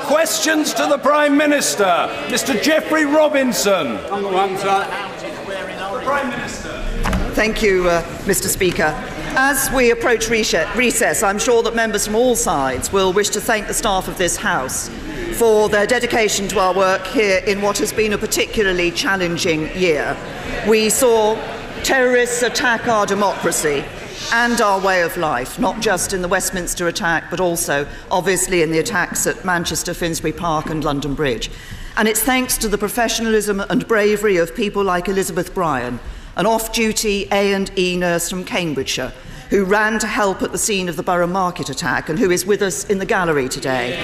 Questions to the Prime Minister. Mr. Geoffrey Robinson. On the one side. The Prime Minister. Thank you, Mr. Speaker. As we approach recess, I'm sure that members from all sides will wish to thank the staff of this House for their dedication to our work here in what has been a particularly challenging year. We saw terrorists attack our democracy and our way of life, not just in the Westminster attack, but also, obviously, in the attacks at Manchester, Finsbury Park and London Bridge. And it's thanks to the professionalism and bravery of people like Elizabeth Bryan, an off-duty A&E nurse from Cambridgeshire, who ran to help at the scene of the Borough Market attack and who is with us in the gallery today.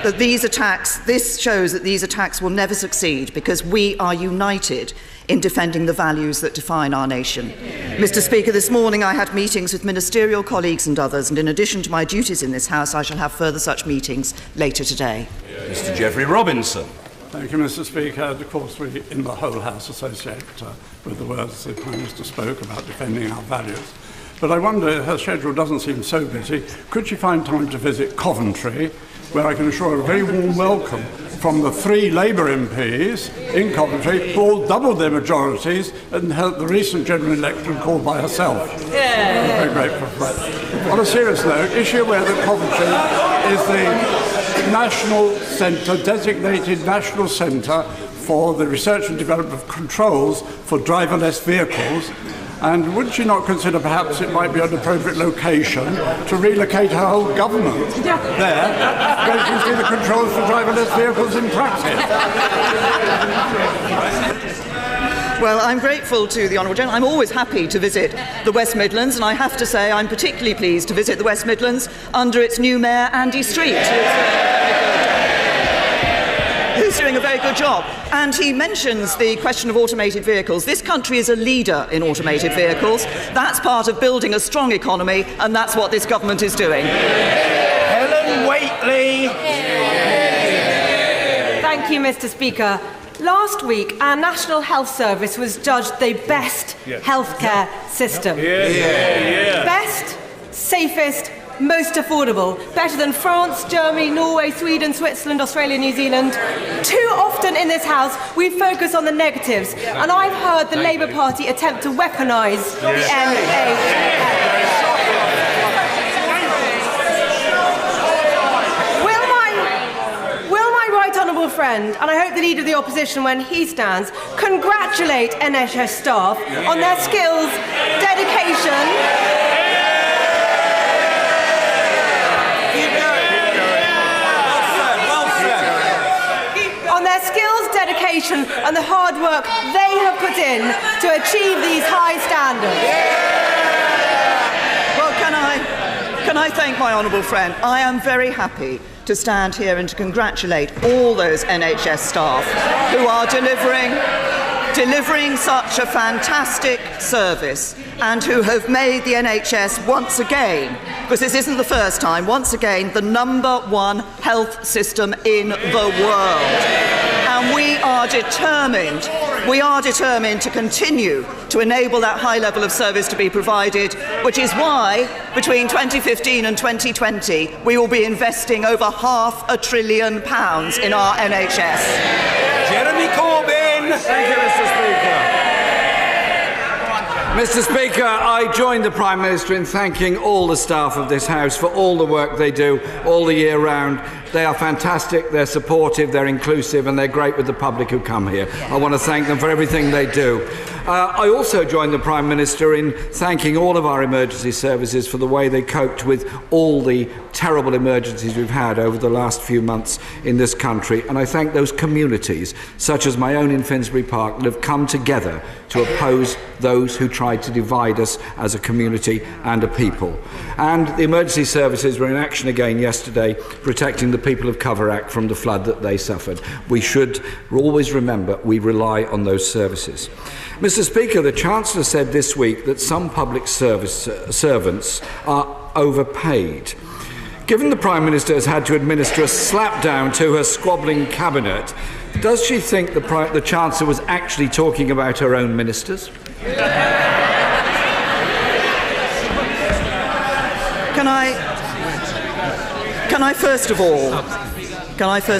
That this shows that these attacks will never succeed because we are united in defending the values that define our nation. Mr. Speaker, this morning I had meetings with ministerial colleagues and others, and in addition to my duties in this House, I shall have further such meetings later today. Mr. Geoffrey Robinson. Thank you, Mr. Speaker. Of course, we in the whole House associate with the words the Prime Minister spoke about defending our values. But I wonder, her schedule doesn't seem so busy, could she find time to visit Coventry, where I can assure a very warm welcome from the 3 Labour MPs in Coventry who all doubled their majorities and held the recent general election called by herself. I'm very grateful for that. On a serious note, is she aware that Coventry is the national centre, designated national centre for the research and development of controls for driverless vehicles? And would she not consider perhaps it might be an appropriate location to relocate her whole government there, where you can see the controls for driverless vehicles in practice? Well, I'm grateful to the Honourable Gentleman. I'm always happy to visit the West Midlands, and I have to say I'm particularly pleased to visit the West Midlands under its new Mayor, Andy Street, who's doing a very good job. And he mentions the question of automated vehicles. This country is a leader in automated vehicles. That's part of building a strong economy, and that's what this government is doing. Helen Whately. Thank you, Mr. Speaker. Last week, our National Health Service was judged the best healthcare system. Best, safest, most affordable. Better than France, Germany, Norway, Sweden, Switzerland, Australia, New Zealand. Too often in this House, we focus on the negatives. And I've heard the Labour Party attempt to weaponise the NHS. Honourable friend, and I hope the Leader of the Opposition, when he stands, congratulate NHS staff on their skills, dedication, and the hard work they have put in to achieve these high standards. Well, can I thank my honourable friend? I am very happy to stand here and to congratulate all those NHS staff who are delivering such a fantastic service and who have made the NHS once again, because this isn't the first time, once again the #1 health system in the world. And we are determined to continue to enable that high level of service to be provided, which is why between 2015 and 2020 we will be investing over £500 billion in our NHS. Jeremy Corbyn. Thank you, Mr. Speaker. Mr. Speaker, I join the Prime Minister in thanking all the staff of this House for all the work they do all the year round. They are fantastic, they're supportive, they're inclusive, and they're great with the public who come here. I want to thank them for everything they do. I also join the Prime Minister in thanking all of our emergency services for the way they coped with all the terrible emergencies we've had over the last few months in this country. And I thank those communities, such as my own in Finsbury Park, that have come together to oppose those who tried to divide us as a community and a people. And the emergency services were in action again yesterday, protecting the people of Coverack from the flood that they suffered. We should always remember we rely on those services. Mr. Speaker, the Chancellor said this week that some public servants are overpaid. Given the Prime Minister has had to administer a slapdown to her squabbling cabinet, does she think the Chancellor was actually talking about her own ministers? Can I first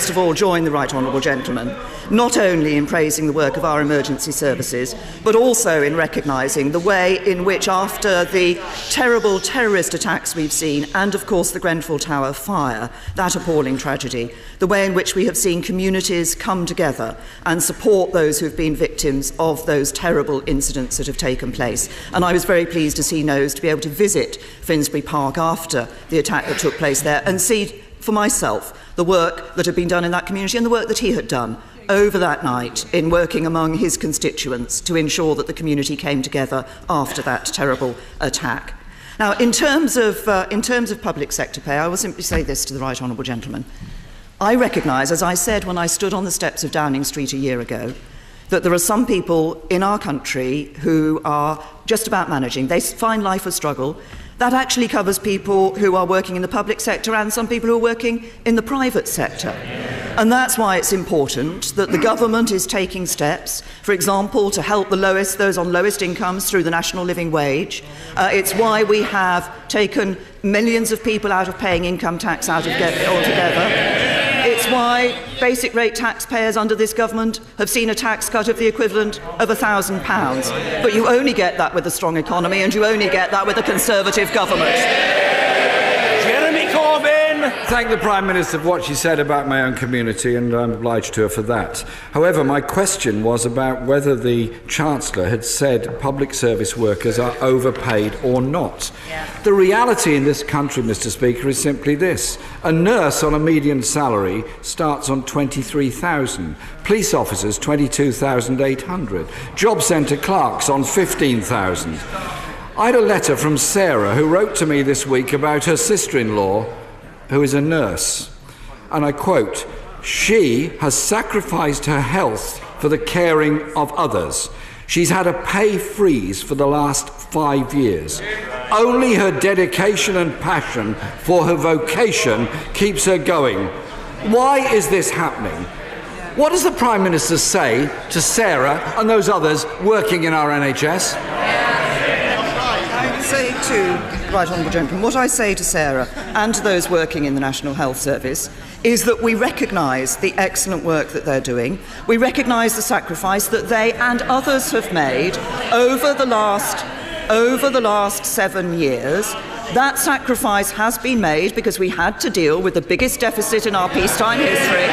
of all join the right honourable gentleman, not only in praising the work of our emergency services, but also in recognising the way in which, after the terrible terrorist attacks we've seen, and of course the Grenfell Tower fire, that appalling tragedy, the way in which we have seen communities come together and support those who have been victims of those terrible incidents that have taken place. And I was very pleased to see Nose to be able to visit Finsbury Park after the attack that took place there and see for myself the work that had been done in that community and the work that he had done over that night in working among his constituents to ensure that the community came together after that terrible attack. Now, in terms of public sector pay, I will simply say this to the right honourable gentleman. I recognise, as I said when I stood on the steps of Downing Street a year ago, that there are some people in our country who are just about managing. They find life a struggle. That actually covers people who are working in the public sector and some people who are working in the private sector. And that's why it's important that the government is taking steps, for example, to help those on lowest incomes through the national living wage. It's why we have taken millions of people out of paying income tax altogether. It's why basic rate taxpayers under this government have seen a tax cut of the equivalent of £1,000. But you only get that with a strong economy, and you only get that with a Conservative government. Jeremy Corbyn! Thank the Prime Minister for what she said about my own community, and I'm obliged to her for that. However, my question was about whether the Chancellor had said public service workers are overpaid or not. The reality in this country, Mr. Speaker, is simply this. A nurse on a median salary starts on £23,000. Police officers, £22,800. Job centre clerks on £15,000. I had a letter from Sarah, who wrote to me this week about her sister-in-law, who is a nurse. And I quote, "She has sacrificed her health for the caring of others. She's had a pay freeze for the last 5 years. Only her dedication and passion for her vocation keeps her going. Why is this happening?" What does the Prime Minister say to Sarah and those others working in our NHS? Say to the right honourable gentleman, what I say to Sarah and to those working in the National Health Service is that we recognise the excellent work that they're doing. We recognise the sacrifice that they and others have made over the last 7 years. That sacrifice has been made because we had to deal with the biggest deficit in our peacetime history,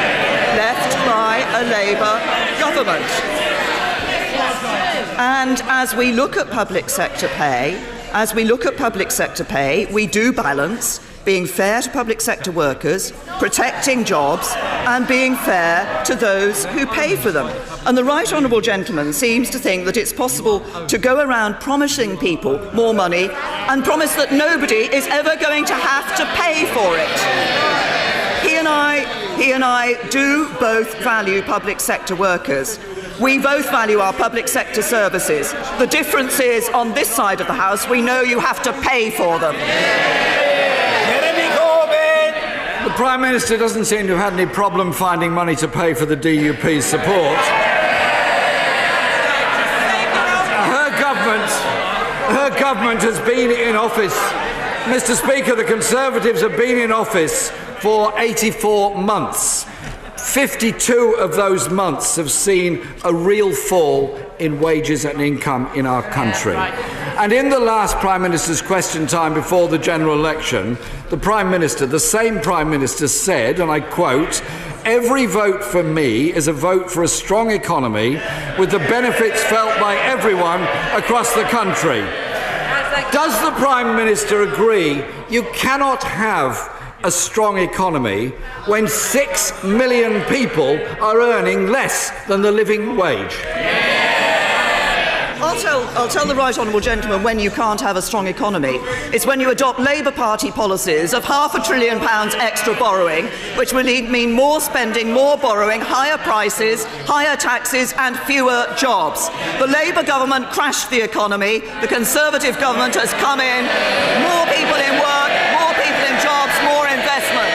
left by a Labour government. And as we look at public sector pay, we do balance being fair to public sector workers, protecting jobs, and being fair to those who pay for them. And the right honourable gentleman seems to think that it's possible to go around promising people more money and promise that nobody is ever going to have to pay for it. He and I do both value public sector workers. We both value our public sector services. The difference is, on this side of the House, we know you have to pay for them. Jeremy Corbyn! The Prime Minister doesn't seem to have had any problem finding money to pay for the DUP's support. Her government has been in office. Mr. Speaker, the Conservatives have been in office for 84 months. 52 of those months have seen a real fall in wages and income in our country. And in the last Prime Minister's question time before the general election, the same Prime Minister said, and I quote, "Every vote for me is a vote for a strong economy with the benefits felt by everyone across the country." Does the Prime Minister agree you cannot have a strong economy when 6 million people are earning less than the living wage? I'll tell the right honourable gentleman when you can't have a strong economy. It's when you adopt Labour Party policies of £500 billion extra borrowing, which will mean more spending, more borrowing, higher prices, higher taxes and fewer jobs. The Labour government crashed the economy. The Conservative government has come in. More people in work, more people in jobs, more investment.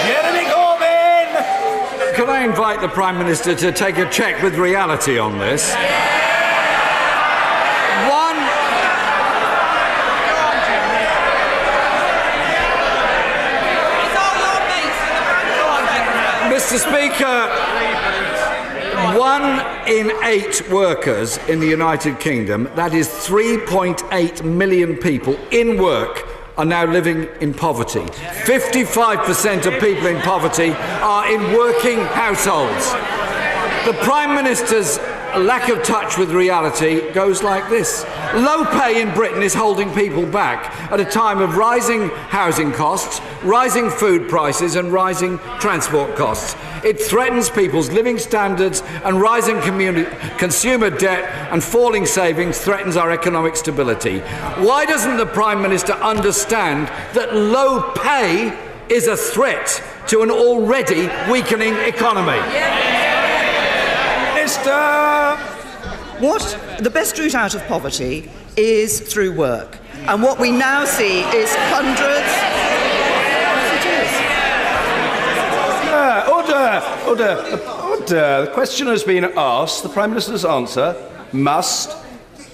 Jeremy Corbyn! Could I invite the Prime Minister to take a check with reality on this? Mr. Speaker, 1 in 8 workers in the United Kingdom, that is 3.8 million people in work, are now living in poverty. 55% of people in poverty are in working households. The Prime Minister's lack of touch with reality goes like this. Low pay in Britain is holding people back at a time of rising housing costs, rising food prices and rising transport costs. It threatens people's living standards, and rising consumer debt and falling savings threatens our economic stability. Why doesn't the Prime Minister understand that low pay is a threat to an already weakening economy? What? The best route out of poverty is through work. And what we now see is hundreds... Order. The question has been asked. The Prime Minister's answer must,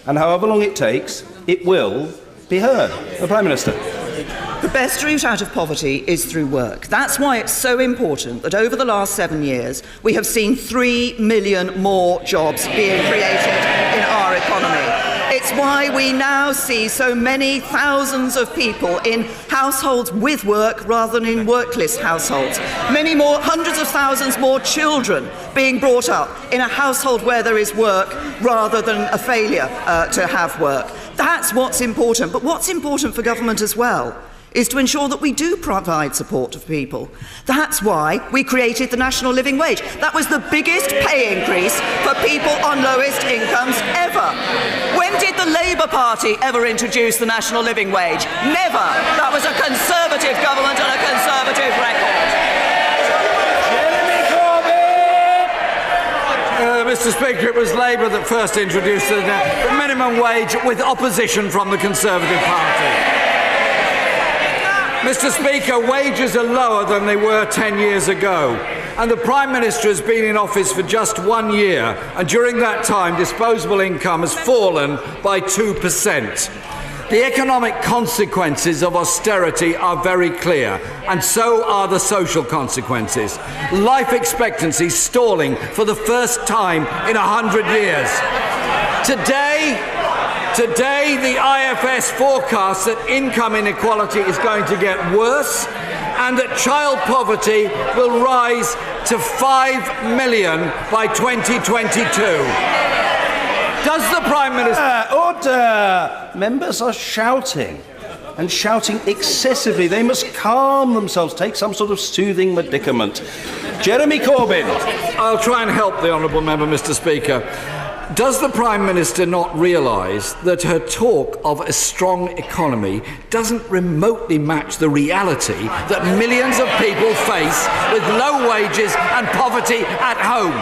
and however long it takes, it will be heard. The Prime Minister. The best route out of poverty is through work. That's why it's so important that over the last 7 years we have seen 3 million more jobs being created in our economy. It's why we now see so many thousands of people in households with work rather than in workless households. Many more, hundreds of thousands more children being brought up in a household where there is work rather than a failure to have work. That's what's important. But what's important for government as well is to ensure that we do provide support to people. That's why we created the national living wage. That was the biggest pay increase for people on lowest incomes ever. When did the Labour Party ever introduce the national living wage? Never. That was a Conservative government on a Conservative record. Mr. Speaker, it was Labour that first introduced the minimum wage with opposition from the Conservative Party. Mr. Speaker, wages are lower than they were 10 years ago, and the Prime Minister has been in office for just 1 year, and during that time disposable income has fallen by 2%. The economic consequences of austerity are very clear, and so are the social consequences. Life expectancy stalling for the first time in 100 years. Today, the IFS forecasts that income inequality is going to get worse and that child poverty will rise to 5 million by 2022. Does the Prime Minister... Order! Members are shouting, and shouting excessively. They must calm themselves, take some sort of soothing medicament. Jeremy Corbyn. I'll try and help the honourable member, Mr. Speaker. Does the Prime Minister not realise that her talk of a strong economy doesn't remotely match the reality that millions of people face with low wages and poverty at home?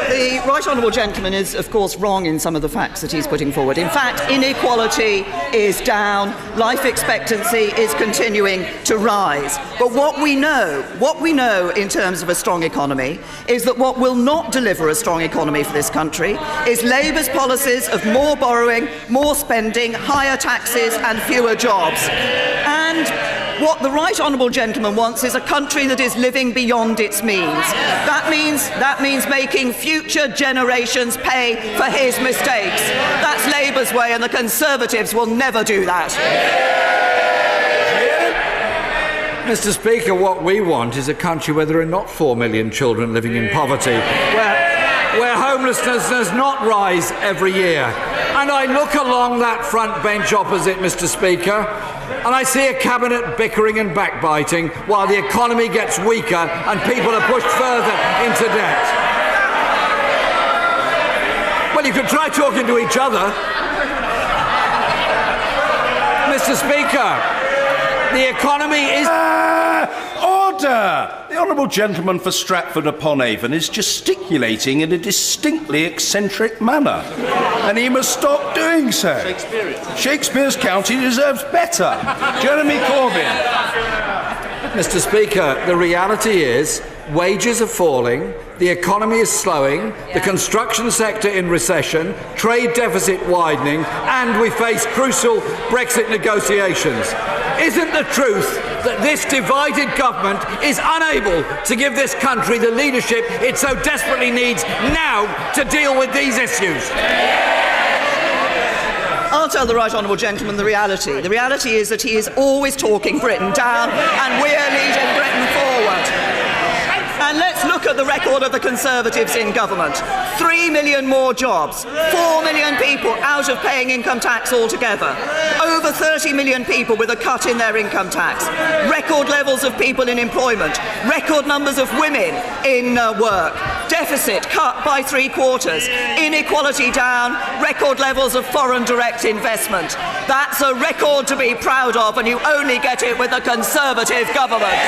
The Right Honourable Gentleman is, of course, wrong in some of the facts that he's putting forward. In fact, inequality is down, life expectancy is continuing to rise. But what we know in terms of a strong economy is that what will not deliver a strong economy for this country is Labour's policies of more borrowing, more spending, higher taxes and fewer jobs. And what the Right Honourable Gentleman wants is a country that is living beyond its means. That means making future generations pay for his mistakes. That's Labour's way, and the Conservatives will never do that. Mr. Speaker, what we want is a country where there are not 4 million children living in poverty, where homelessness does not rise every year. And I look along that front bench opposite, Mr. Speaker, and I see a cabinet bickering and backbiting while the economy gets weaker and people are pushed further into debt. Well, you could try talking to each other. Mr. Speaker, the economy is... Order! The Honourable Gentleman for Stratford-upon-Avon is gesticulating in a distinctly eccentric manner, and he must stop doing so. Shakespeare's county deserves better. Jeremy Corbyn. Mr. Speaker, the reality is wages are falling, the economy is slowing, the construction sector in recession, trade deficit widening, and we face crucial Brexit negotiations. Isn't the truth that this divided government is unable to give this country the leadership it so desperately needs now to deal with these issues? I'll tell the right honourable gentleman the reality. The reality is that he is always talking Britain down, and we're leading Britain forward. And let's look at the record of the Conservatives in government. 3 million more jobs, 4 million people out of paying income tax altogether, over 30 million people with a cut in their income tax, record levels of people in employment, record numbers of women in work, deficit cut by 3/4, inequality down, record levels of foreign direct investment. That's a record to be proud of, and you only get it with a Conservative government.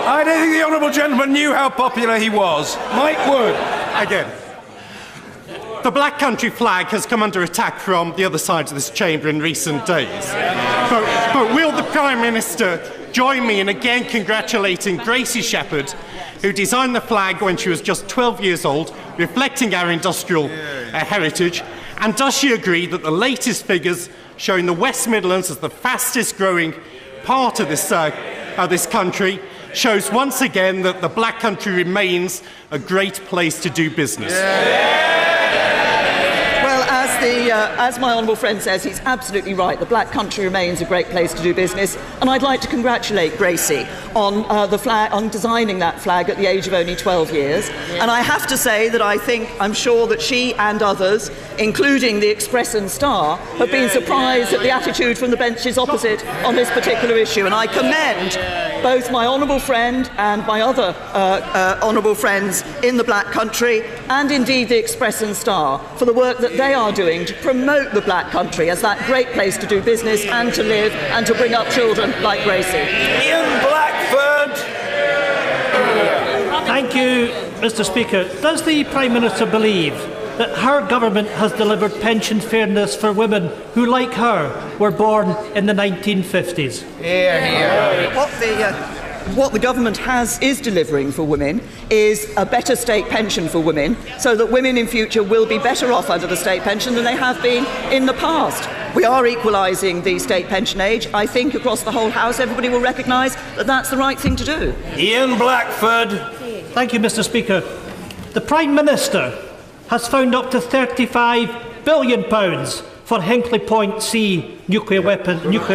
I don't think the honourable gentleman knew how popular he was. Mike Wood. Again. The Black Country flag has come under attack from the other sides of this chamber in recent days. But will the Prime Minister join me in again congratulating Gracie Shepherd, who designed the flag when she was just 12 years old, reflecting our industrial heritage? And does she agree that the latest figures showing the West Midlands as the fastest growing part of this country shows once again that the Black Country remains a great place to do business? Well, as my honourable friend says, he's absolutely right. The Black Country remains a great place to do business, and I'd like to congratulate Gracie on on designing that flag at the age of only 12 years. And I have to say that I'm sure that she and others, including the Express and Star, have been surprised at the attitude from the benches opposite on this particular issue. And I commend both my honourable friend and my other honourable friends in the Black Country, and indeed the Express and Star, for the work that they are doing to promote the Black Country as that great place to do business and to live and to bring up children like Gracie. Ian Blackford. Thank you, Mr. Speaker. Does the Prime Minister believe that her government has delivered pension fairness for women who, like her, were born in the 1950s? What the government is delivering for women is a better state pension for women, so that women in future will be better off under the state pension than they have been in the past. We are equalising the state pension age. I think across the whole House everybody will recognise that that's the right thing to do. Ian Blackford. Thank you, Mr. Speaker. The Prime Minister has found up to £35 billion for Hinkley Point C nuclear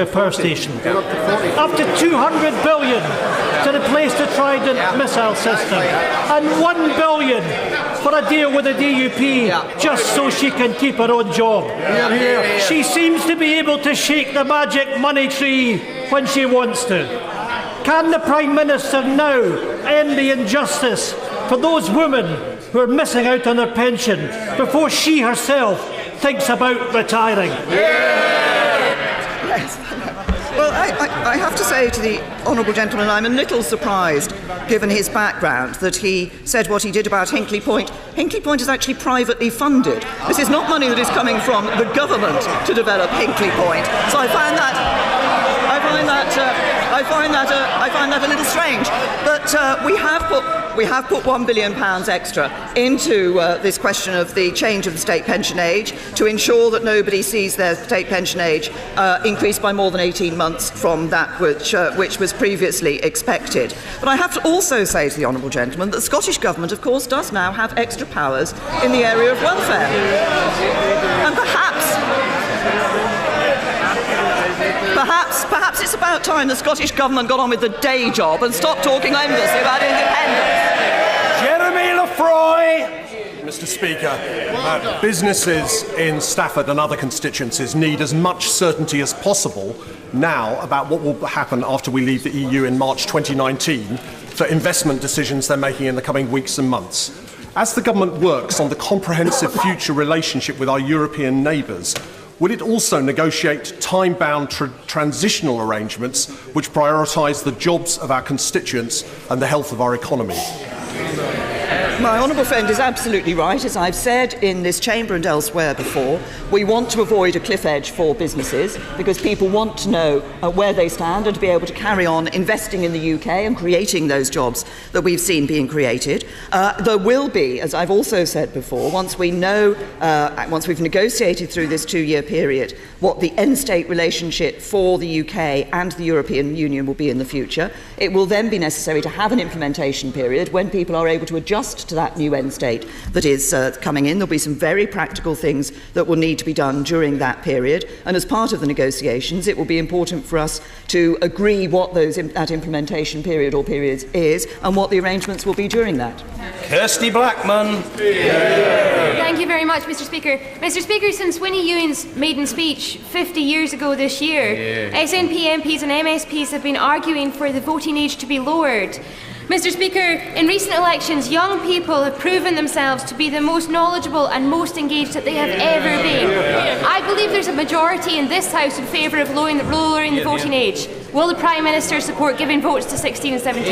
power station. Up to £200 billion to replace the Trident missile system, and £1 billion for a deal with the DUP just so she can keep her own job. She seems to be able to shake the magic money tree when she wants to. Can the Prime Minister now end the injustice for those women who are missing out on their pension before she herself thinks about retiring? Yes. Well, I have to say to the honourable gentleman, I'm a little surprised, given his background, that he said what he did about Hinkley Point. Hinkley Point is actually privately funded. This is not money that is coming from the government to develop Hinkley Point. So I find that a little strange. But we have put £1 billion extra into this question of the change of the state pension age to ensure that nobody sees their state pension age increased by more than 18 months from that which was previously expected. But I have to also say to the honourable gentleman that the Scottish Government, of course, does now have extra powers in the area of welfare. And perhaps it's about time the Scottish Government got on with the day job and stopped talking endlessly about independence. Jeremy Lefroy. Mr. Speaker, businesses in Stafford and other constituencies need as much certainty as possible now about what will happen after we leave the EU in March 2019 for investment decisions they're making in the coming weeks and months. As the government works on the comprehensive future relationship with our European neighbours, will it also negotiate time-bound transitional arrangements which prioritise the jobs of our constituents and the health of our economy? My honourable friend is absolutely right. As I've said in this chamber and elsewhere before, we want to avoid a cliff edge for businesses because people want to know where they stand and to be able to carry on investing in the UK and creating those jobs that we've seen being created. There will be, as I've also said before, once we've negotiated through this 2-year period what the end state relationship for the UK and the European Union will be in the future, it will then be necessary to have an implementation period when people are able to adjust to that new end state that is coming in. There'll be some very practical things that will need to be done during that period, and as part of the negotiations it will be important for us to agree what that implementation period or periods is and what the arrangements will be during that. Kirsty Blackman. Thank you very much, Mr. Speaker. Mr. Speaker, since Winnie Ewan's maiden speech 50 years ago this year, SNP MPs and MSPs have been arguing for the voting age to be lowered. Mr. Speaker, in recent elections, young people have proven themselves to be the most knowledgeable and most engaged that they have ever been. I believe there's a majority in this House in favour of lowering the voting age. Will the Prime Minister support giving votes to 16 and 17?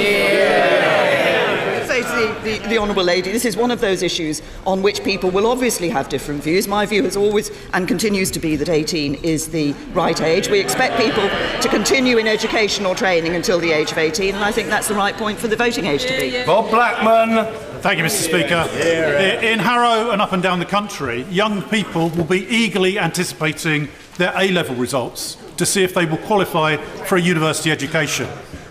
Say to the Honourable Lady, this is one of those issues on which people will obviously have different views. My view has always and continues to be that 18 is the right age. We expect people to continue in education or training until the age of 18, and I think that's the right point for the voting age to be. Bob Blackman. Thank you, Mr. Speaker. In Harrow and up and down the country, young people will be eagerly anticipating their A-level results to see if they will qualify for a university education.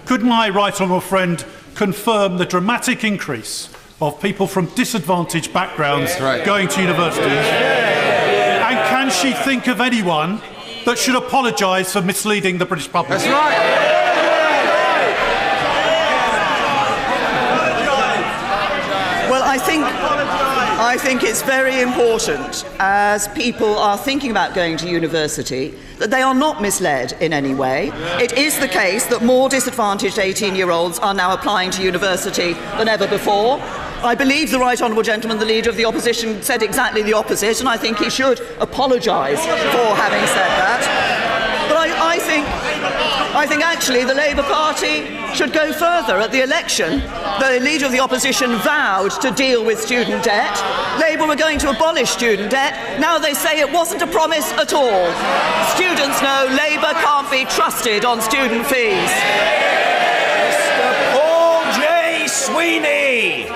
Could my right honourable friend confirm the dramatic increase of people from disadvantaged backgrounds going to universities? And can she think of anyone that should apologise for misleading the British public? That's right. Well, I think it's very important, as people are thinking about going to university, that they are not misled in any way. It is the case that more disadvantaged 18-year-olds are now applying to university than ever before. I believe the Right Honourable Gentleman, the Leader of the Opposition, said exactly the opposite, and I think he should apologise for having said that. But I think actually the Labour Party should go further. At the election, the Leader of the Opposition vowed to deal with student debt. Labour were going to abolish student debt. Now they say it wasn't a promise at all. Students know Labour can't be trusted on student fees. Mr. Paul J. Sweeney.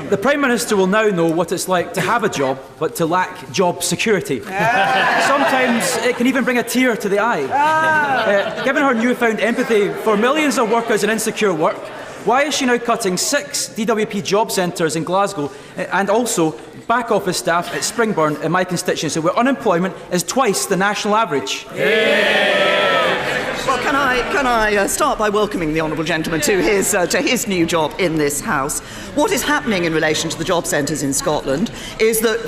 The Prime Minister will now know what it's like to have a job, but to lack job security. Sometimes it can even bring a tear to the eye. Given her newfound empathy for millions of workers in insecure work, why is she now cutting 6 DWP job centres in Glasgow and also back office staff at Springburn in my constituency, where unemployment is twice the national average? Well, can I start by welcoming the Honourable Gentleman to his new job in this House. What is happening in relation to the job centres in Scotland is that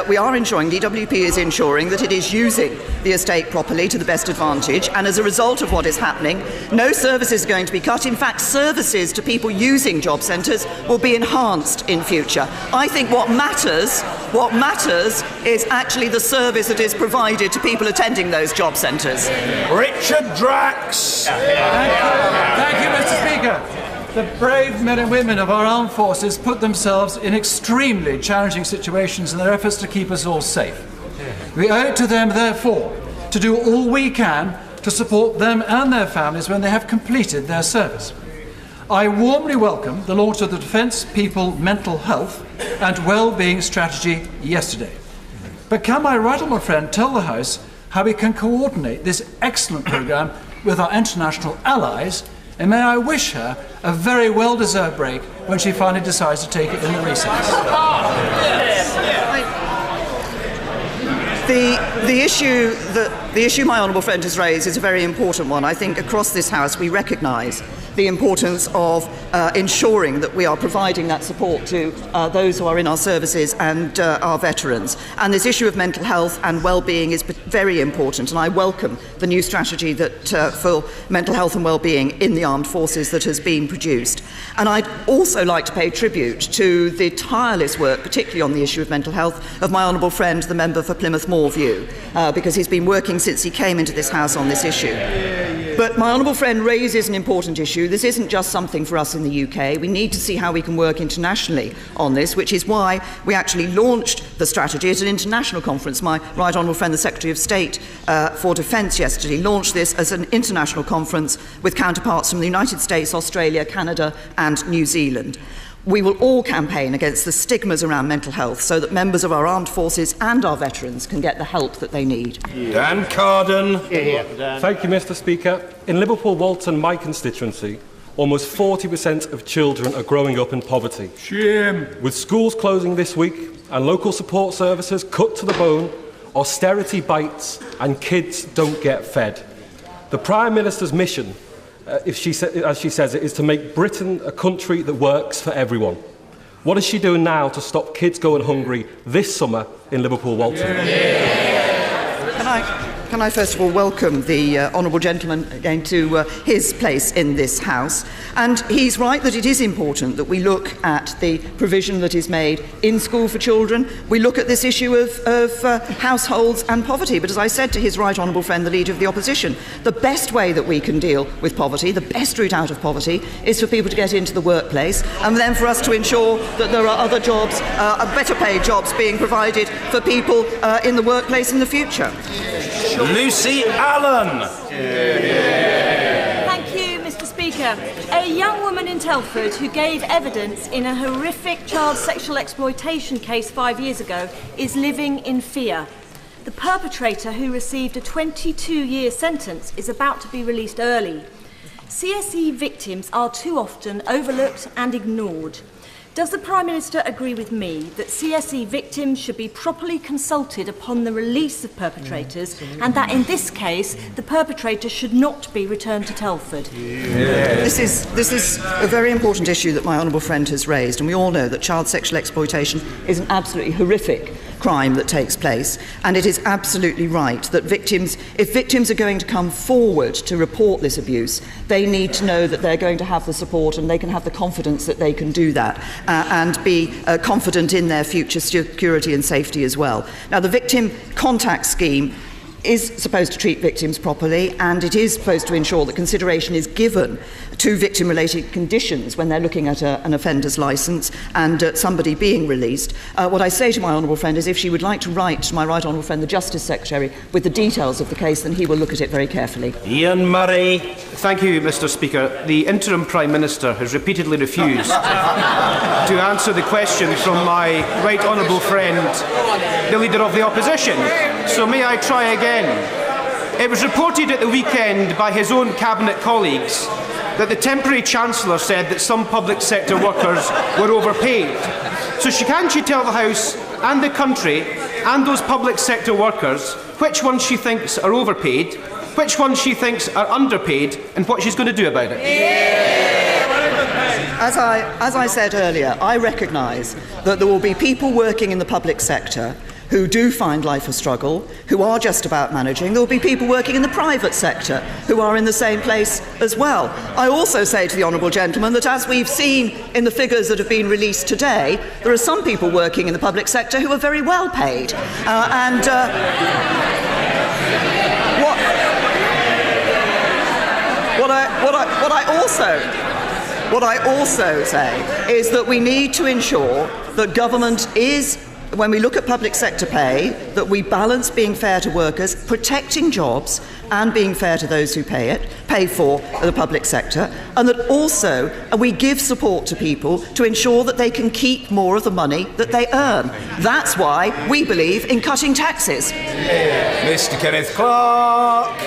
we are ensuring, DWP is ensuring that it is using the estate properly to the best advantage, and as a result of what is happening, no services are going to be cut. In fact, services to people using job centres will be enhanced in future. I think what matters is actually the service that is provided to people attending those job centres. Richard Drax. Thank you, Mr. Speaker. The brave men and women of our armed forces put themselves in extremely challenging situations in their efforts to keep us all safe. We owe it to them, therefore, to do all we can to support them and their families when they have completed their service. I warmly welcome the launch of the Defence People Mental Health and Wellbeing Strategy yesterday. But can my right honourable friend tell the House how we can coordinate this excellent programme with our international allies, and may I wish her a very well-deserved break when she finally decides to take it in the recess. The issue my honourable friend has raised is a very important one. I think across this House we recognise the importance of ensuring that we are providing that support to those who are in our services and our veterans. And this issue of mental health and well-being is very important, and I welcome the new strategy that for mental health and well-being in the armed forces that has been produced. And I'd also like to pay tribute to the tireless work, particularly on the issue of mental health, of my honourable friend, the member for Plymouth Moorview, because he's been working since he came into this House on this issue. But my honourable friend raises an important issue. This isn't just something for us in the UK. We need to see how we can work internationally on this, which is why we actually launched the strategy at an international conference. My right honourable friend, the Secretary of State for Defence yesterday, launched this as an international conference with counterparts from the United States, Australia, Canada and New Zealand. We will all campaign against the stigmas around mental health so that members of our armed forces and our veterans can get the help that they need. Dan Carden. Thank you, Mr. Speaker. In Liverpool Walton, my constituency, almost 40% of children are growing up in poverty. Shame. With schools closing this week and local support services cut to the bone, austerity bites and kids don't get fed. The Prime Minister's mission, as she says it, is to make Britain a country that works for everyone. What is she doing now to stop kids going hungry this summer in Liverpool Walton? Can I first of all welcome the honourable gentleman again to his place in this House. And he's right that it is important that we look at the provision that is made in school for children. We look at this issue of households and poverty. But as I said to his right honourable friend, the Leader of the Opposition, the best way that we can deal with poverty, the best route out of poverty, is for people to get into the workplace and then for us to ensure that there are other jobs, better paid jobs being provided for people in the workplace in the future. Lucy Allen. Thank you, Mr. Speaker. A young woman in Telford who gave evidence in a horrific child sexual exploitation case 5 years ago is living in fear. The perpetrator, who received a 22-year sentence, is about to be released early. CSE victims are too often overlooked and ignored. Does the Prime Minister agree with me that CSE victims should be properly consulted upon the release of perpetrators and that in this case the perpetrator should not be returned to Telford? This is a very important issue that my honourable friend has raised, and we all know that child sexual exploitation is an absolutely horrific crime that takes place, and it is absolutely right that if victims are going to come forward to report this abuse, they need to know that they're going to have the support and they can have the confidence that they can do that and be confident in their future security and safety as well. Now, the Victim Contact Scheme is supposed to treat victims properly, and it is supposed to ensure that consideration is given to victim-related conditions when they're looking at an offender's licence and somebody being released. What I say to my honourable friend is if she would like to write to my right honourable friend, the Justice Secretary, with the details of the case, then he will look at it very carefully. Ian Murray. Thank you, Mr. Speaker. The Interim Prime Minister has repeatedly refused to answer the question from my right honourable friend, the Leader of the Opposition. So may I try again? It was reported at the weekend by his own Cabinet colleagues that the temporary Chancellor said that some public sector workers were overpaid. So can't she tell the House and the country and those public sector workers which ones she thinks are overpaid, which ones she thinks are underpaid, and what she's going to do about it? As I said earlier, I recognise that there will be people working in the public sector who do find life a struggle, who are just about managing. There will be people working in the private sector who are in the same place as well. I also say to the honourable gentleman that, as we've seen in the figures that have been released today, there are some people working in the public sector who are very well paid. What I also say is that we need to ensure that government is, when we look at public sector pay, that we balance being fair to workers, protecting jobs, and being fair to those who pay for the public sector, and that also we give support to people to ensure that they can keep more of the money that they earn. That's why we believe in cutting taxes. Mr. Kenneth Clark.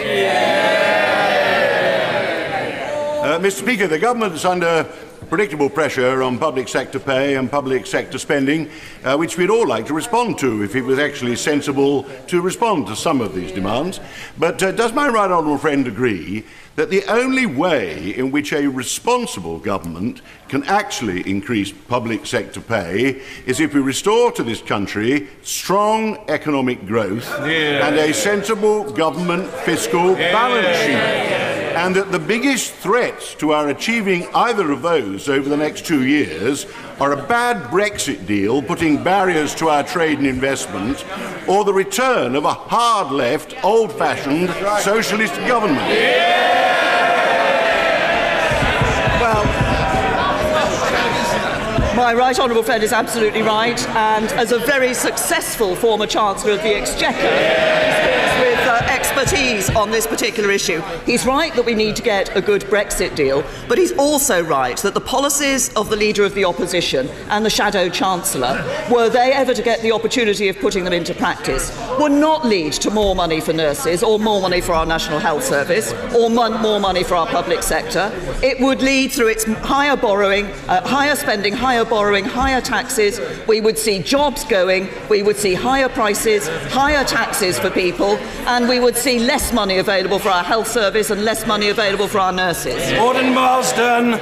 Mr. Speaker, the government is under predictable pressure on public sector pay and public sector spending, which we'd all like to respond to if it was actually sensible to respond to some of these demands. But does my right honourable friend agree that the only way in which a responsible government can actually increase public sector pay is if we restore to this country strong economic growth and a sensible government fiscal balance sheet? And that the biggest threats to our achieving either of those over the next 2 years are a bad Brexit deal putting barriers to our trade and investment, or the return of a hard-left, old-fashioned socialist government? My right honourable friend is absolutely right, and as a very successful former Chancellor of the Exchequer, with expertise on this particular issue, he's right that we need to get a good Brexit deal, but he's also right that the policies of the Leader of the Opposition and the Shadow Chancellor, were they ever to get the opportunity of putting them into practice, would not lead to more money for nurses or more money for our National Health Service or more money for our public sector. It would lead through its higher borrowing, higher spending, higher borrowing, higher taxes. We would see jobs going, we would see higher prices, higher taxes for people, and we would see less money available for our health service and less money available for our nurses. Gordon Marsden.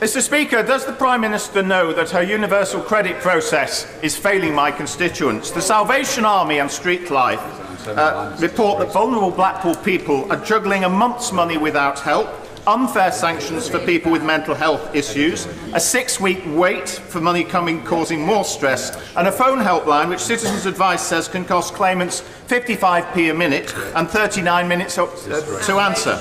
Mr. Speaker, does the Prime Minister know that her universal credit process is failing my constituents? The Salvation Army and Street Life report that vulnerable Blackpool people are juggling a month's money without help, unfair sanctions for people with mental health issues, a 6-week wait for money coming causing more stress, and a phone helpline which Citizens Advice says can cost claimants 55p a minute and 39 minutes to answer.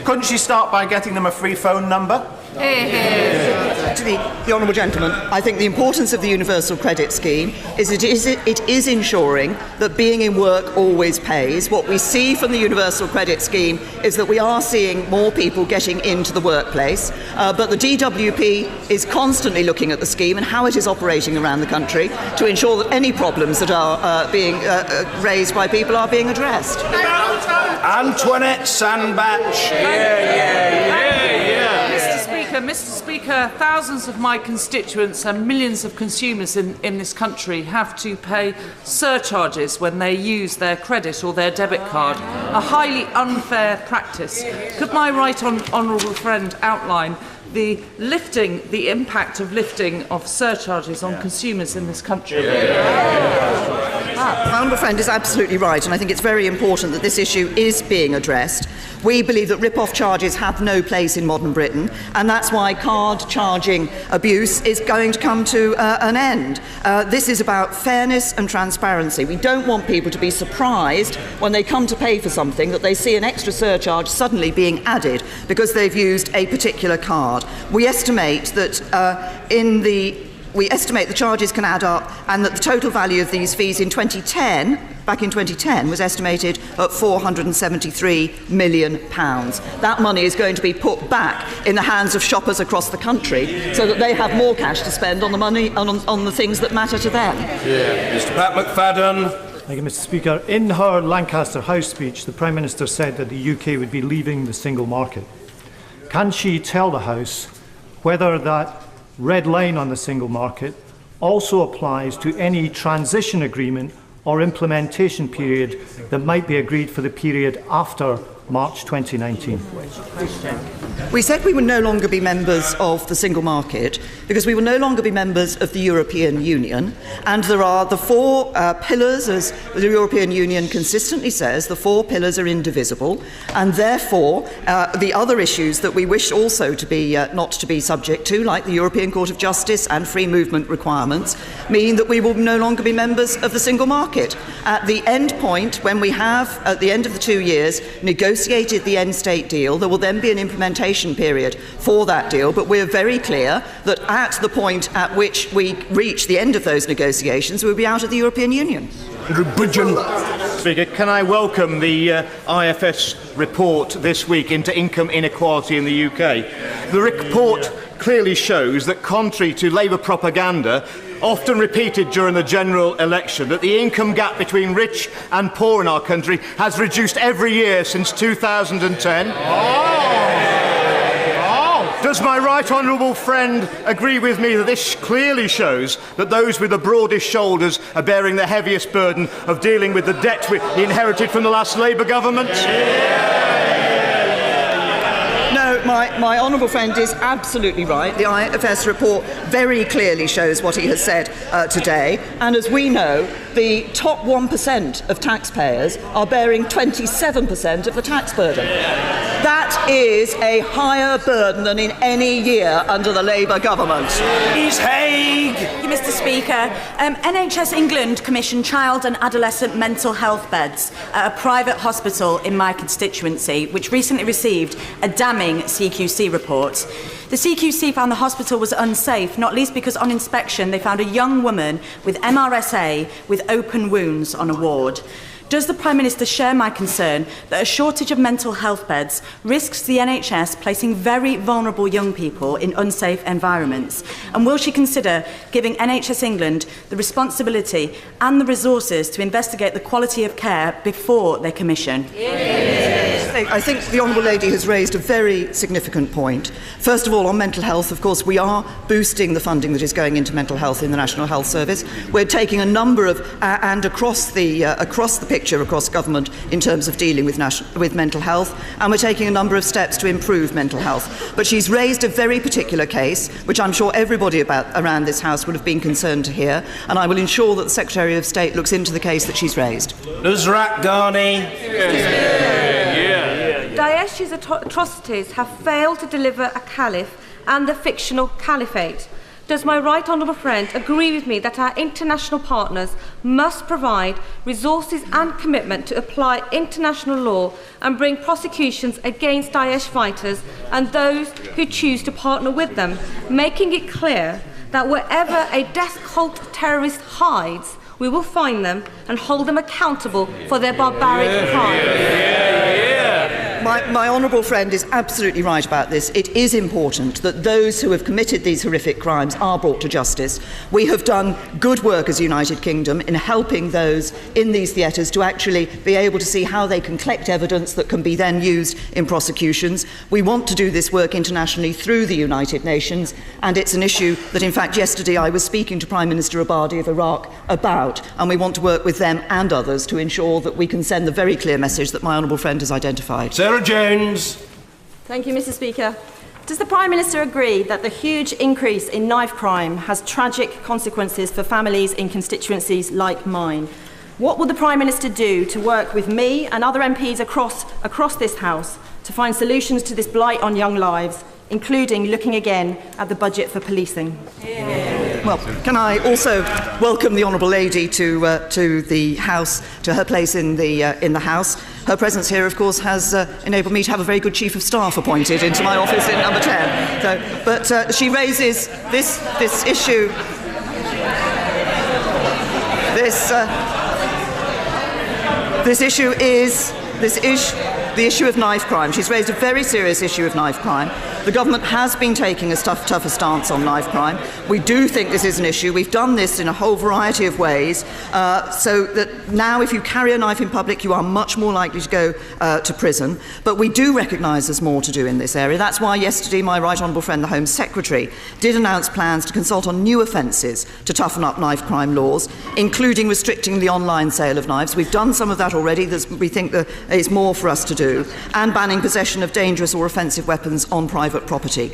Couldn't she start by getting them a free phone number? To the honourable gentleman, I think the importance of the universal credit scheme is it is ensuring that being in work always pays. What we see from the universal credit scheme is that we are seeing more people getting into the workplace, but the DWP is constantly looking at the scheme and how it is operating around the country to ensure that any problems that are being raised by people are being addressed. Antoinette Sandbach. Mr. Speaker, thousands of my constituents and millions of consumers in this country have to pay surcharges when they use their credit or their debit card, a highly unfair practice. Could my right honourable friend outline the impact of lifting of surcharges on consumers in this country? My honourable friend is absolutely right, and I think it's very important that this issue is being addressed. We believe that rip-off charges have no place in modern Britain, and that's why card charging abuse is going to come to an end. This is about fairness and transparency. We don't want people to be surprised when they come to pay for something that they see an extra surcharge suddenly being added because they've used a particular card. We estimate that the charges can add up, and that the total value of these fees back in 2010, was estimated at £473 million. That money is going to be put back in the hands of shoppers across the country so that they have more cash to spend on the money on the things that matter to them. Mr. Pat McFadden. Thank you, Mr. Speaker. In her Lancaster House speech, the Prime Minister said that the UK would be leaving the single market. Can she tell the House whether that red line on the single market also applies to any transition agreement or implementation period that might be agreed for the period after March 2019? We said we would no longer be members of the single market because we will no longer be members of the European Union, and there are the four pillars, as the European Union consistently says, the four pillars are indivisible, and therefore the other issues that we wish also to be not to be subject to, like the European Court of Justice and free movement requirements, mean that we will no longer be members of the single market. At the end point, when we have, at the end of the 2 years, negotiated the end state deal, there will then be an implementation period for that deal, but we're very clear that at the point at which we reach the end of those negotiations, we'll be out of the European Union. Speaker, can I welcome the IFS report this week into income inequality in the UK? The report clearly shows that, contrary to Labour propaganda, often repeated during the general election, that the income gap between rich and poor in our country has reduced every year since 2010. Does my right honourable friend agree with me that this clearly shows that those with the broadest shoulders are bearing the heaviest burden of dealing with the debt we inherited from the last Labour government? No, my honourable friend is absolutely right. The IFS report very clearly shows what he has said today. And as we know, the top 1% of taxpayers are bearing 27% of the tax burden. That is a higher burden than in any year under the Labour government. Ms Haig. Mr. Speaker, NHS England commissioned child and adolescent mental health beds at a private hospital in my constituency, which recently received a damning CQC report. The CQC found the hospital was unsafe, not least because on inspection they found a young woman with MRSA with open wounds on a ward. Does the Prime Minister share my concern that a shortage of mental health beds risks the NHS placing very vulnerable young people in unsafe environments? And will she consider giving NHS England the responsibility and the resources to investigate the quality of care before they commission? I think the Honourable Lady has raised a very significant point. First of all, on mental health, of course, we are boosting the funding that is going into mental health in the National Health Service. We're taking a number of, and across the picture, across government, in terms of dealing with mental health, and we're taking a number of steps to improve mental health. But she's raised a very particular case, which I'm sure everybody around this House would have been concerned to hear, and I will ensure that the Secretary of State looks into the case that she's raised. Nusrat Ghani. Daesh's atrocities have failed to deliver a caliph and the fictional caliphate. Does my right honourable friend agree with me that our international partners must provide resources and commitment to apply international law and bring prosecutions against Daesh fighters and those who choose to partner with them, making it clear that wherever a death cult terrorist hides, we will find them and hold them accountable for their barbaric crimes? My honourable friend is absolutely right about this. It is important that those who have committed these horrific crimes are brought to justice. We have done good work as United Kingdom in helping those in these theatres to actually be able to see how they can collect evidence that can be then used in prosecutions. We want to do this work internationally through the United Nations, and it's an issue that, in fact, yesterday I was speaking to Prime Minister Abadi of Iraq about, and we want to work with them and others to ensure that we can send the very clear message that my honourable friend has identified. Sarah Jones. Thank you, Mr. Speaker. Does the Prime Minister agree that the huge increase in knife crime has tragic consequences for families in constituencies like mine? What will the Prime Minister do to work with me and other MPs across this House to find solutions to this blight on young lives, including looking again at the budget for policing? Well, can I also welcome the Honourable Lady to the House, to her place in the House. Her presence here, of course, has enabled me to have a very good Chief of Staff appointed into my office in number 10. So, but she raises this issue. This issue is the issue of knife crime. She's raised a very serious issue of knife crime. The government has been taking a tougher stance on knife crime. We do think this is an issue. We've done this in a whole variety of ways, so that now if you carry a knife in public, you are much more likely to go to prison. But we do recognise there's more to do in this area. That's why yesterday my right honourable friend, the Home Secretary, did announce plans to consult on new offences to toughen up knife crime laws, including restricting the online sale of knives. We've done some of that already. We think there is more for us to do, and banning possession of dangerous or offensive weapons on private property.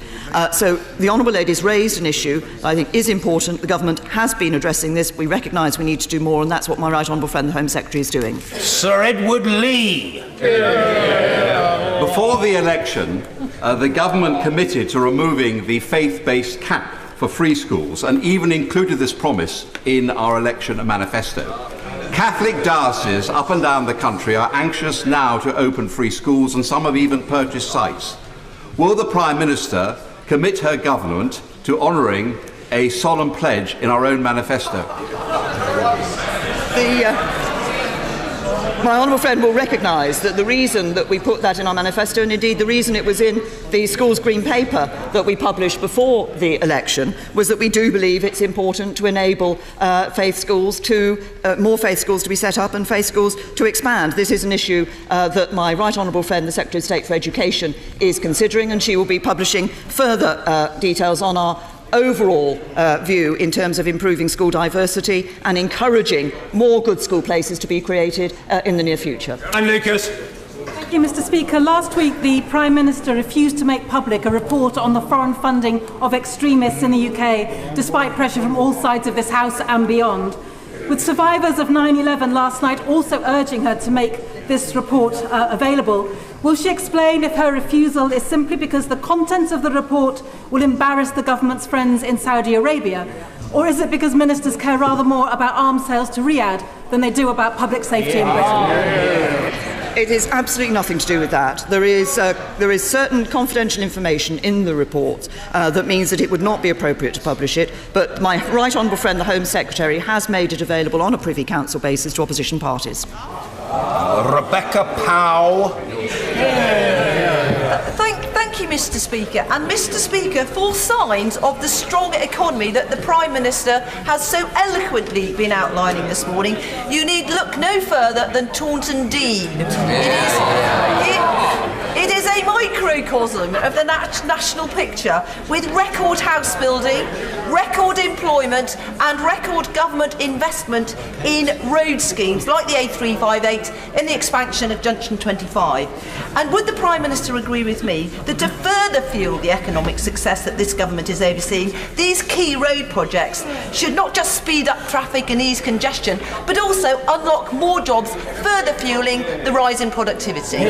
So the Honourable Lady's raised an issue that I think is important. The government has been addressing this. We recognise we need to do more, and that's what my right honourable friend, the Home Secretary, is doing. Sir Edward Lee. Before the election, the government committed to removing the faith-based cap for free schools and even included this promise in our election manifesto. Catholic dioceses up and down the country are anxious now to open free schools, and some have even purchased sites. Will the Prime Minister commit her government to honouring a solemn pledge in our own manifesto? My honourable friend will recognise that the reason that we put that in our manifesto, and indeed the reason it was in the Schools Green Paper that we published before the election, was that we do believe it's important to enable faith schools to more faith schools to be set up and faith schools to expand. This is an issue that my right honourable friend, the Secretary of State for Education, is considering, and she will be publishing further details on our overall view in terms of improving school diversity and encouraging more good school places to be created in the near future. And Lucas. Thank you, Mr. Speaker. Last week, the Prime Minister refused to make public a report on the foreign funding of extremists in the UK, despite pressure from all sides of this House and beyond. With survivors of 9/11 last night also urging her to make this report available, will she explain if her refusal is simply because the contents of the report will embarrass the government's friends in Saudi Arabia? Or is it because ministers care rather more about arms sales to Riyadh than they do about public safety in Britain? It is absolutely nothing to do with that. There is certain confidential information in the report that means that it would not be appropriate to publish it, but my right honourable friend, the Home Secretary, has made it available on a Privy Council basis to opposition parties. Rebecca Powell. Thank you, Mr. Speaker. And Mr. Speaker, for signs of the strong economy that the Prime Minister has so eloquently been outlining this morning, you need look no further than Taunton Dean. It is a microcosm of the national picture, with record house building, record employment and record government investment in road schemes like the A358 and the expansion of Junction 25. And would the Prime Minister agree with me that to further fuel the economic success that this government is overseeing, these key road projects should not just speed up traffic and ease congestion, but also unlock more jobs, further fueling the rise in productivity?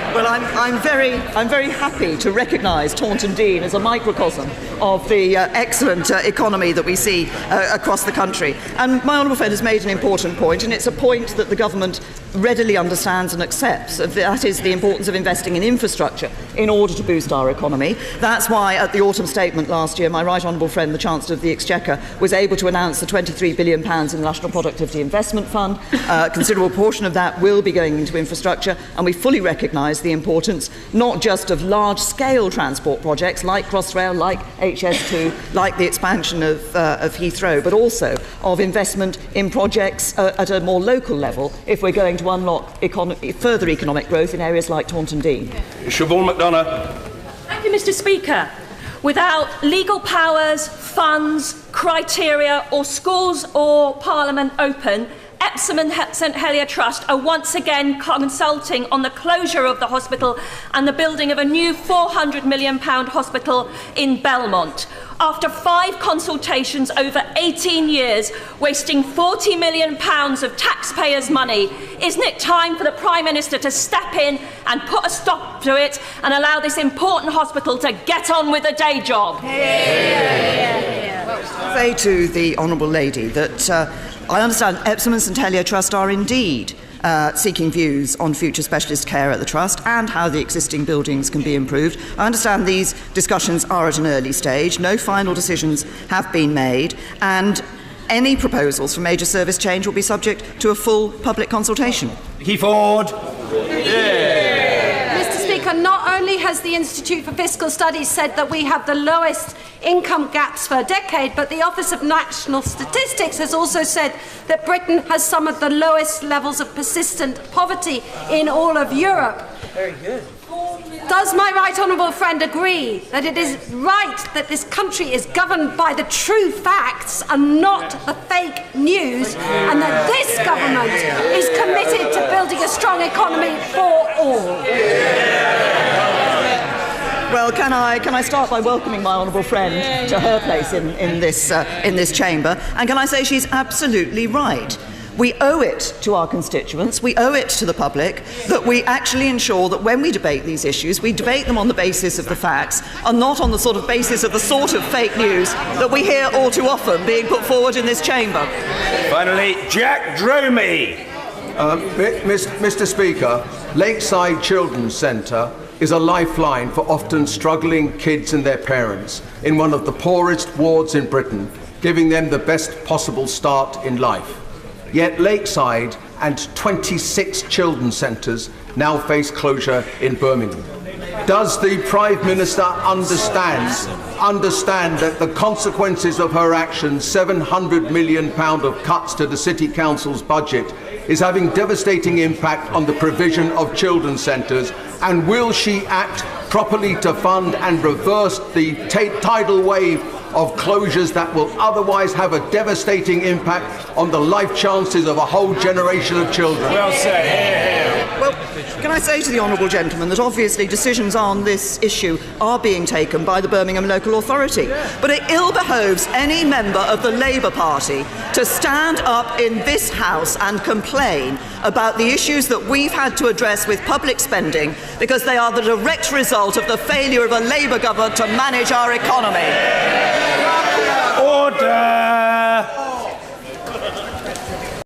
Well, I'm very happy to recognise Taunton Dean as a microcosm of the excellent economy that we see across the country. And my honourable friend has made an important point, and it's a point that the government readily understands and accepts. That is the importance of investing in infrastructure in order to boost our economy. That's why at the autumn statement last year, my right honourable friend, the Chancellor of the Exchequer, was able to announce the £23 billion in the National Productivity Investment Fund. A considerable portion of that will be going into infrastructure, and we fully recognise the importance not just of large-scale transport projects like Crossrail, like HS2, like the expansion of Heathrow, but also of investment in projects at a more local level if we're going to unlock further economic growth in areas like Taunton Dean. Siobhan McDonough. Thank you, Mr. Speaker. Without legal powers, funds, criteria, or schools or Parliament open, Epsom and St Helier Trust are once again consulting on the closure of the hospital and the building of a new £400 million hospital in Belmont. After 5 consultations over 18 years, wasting £40 million of taxpayers' money, isn't it time for the Prime Minister to step in and put a stop to it and allow this important hospital to get on with the day job? I'll say to the honourable lady that I understand Epsom and St Helier Trust are indeed seeking views on future specialist care at the Trust and how the existing buildings can be improved. I understand these discussions are at an early stage. No final decisions have been made, and any proposals for major service change will be subject to a full public consultation. Vicky Ford. Mr. Speaker, not only has the Institute for Fiscal Studies said that we have the lowest income gaps for a decade, but the Office of National Statistics has also said that Britain has some of the lowest levels of persistent poverty in all of Europe. Very good. Does my right honourable friend agree that it is right that this country is governed by the true facts and not the fake news, and that this government is committed to building a strong economy for all? Well, can I start by welcoming my honourable friend to her place in this chamber, and can I say she's absolutely right. We owe it to our constituents, we owe it to the public, that we actually ensure that when we debate these issues, we debate them on the basis of the facts and not on the sort of basis of the sort of fake news that we hear all too often being put forward in this chamber. Finally, Jack Dromey. Mr. Speaker, Lakeside Children's Centre is a lifeline for often struggling kids and their parents in one of the poorest wards in Britain, giving them the best possible start in life. Yet Lakeside and 26 children's centres now face closure in Birmingham. Does the Prime Minister understand that the consequences of her actions, £700 million of cuts to the City Council's budget, is having devastating impact on the provision of children's centres, and will she act properly to fund and reverse the tidal wave of closures that will otherwise have a devastating impact on the life chances of a whole generation of children? Well said. Well, can I say to the honourable gentleman that obviously decisions on this issue are being taken by the Birmingham local authority, but it ill behoves any member of the Labour Party to stand up in this House and complain about the issues that we've had to address with public spending, because they are the direct result of the failure of a Labour government to manage our economy. Order!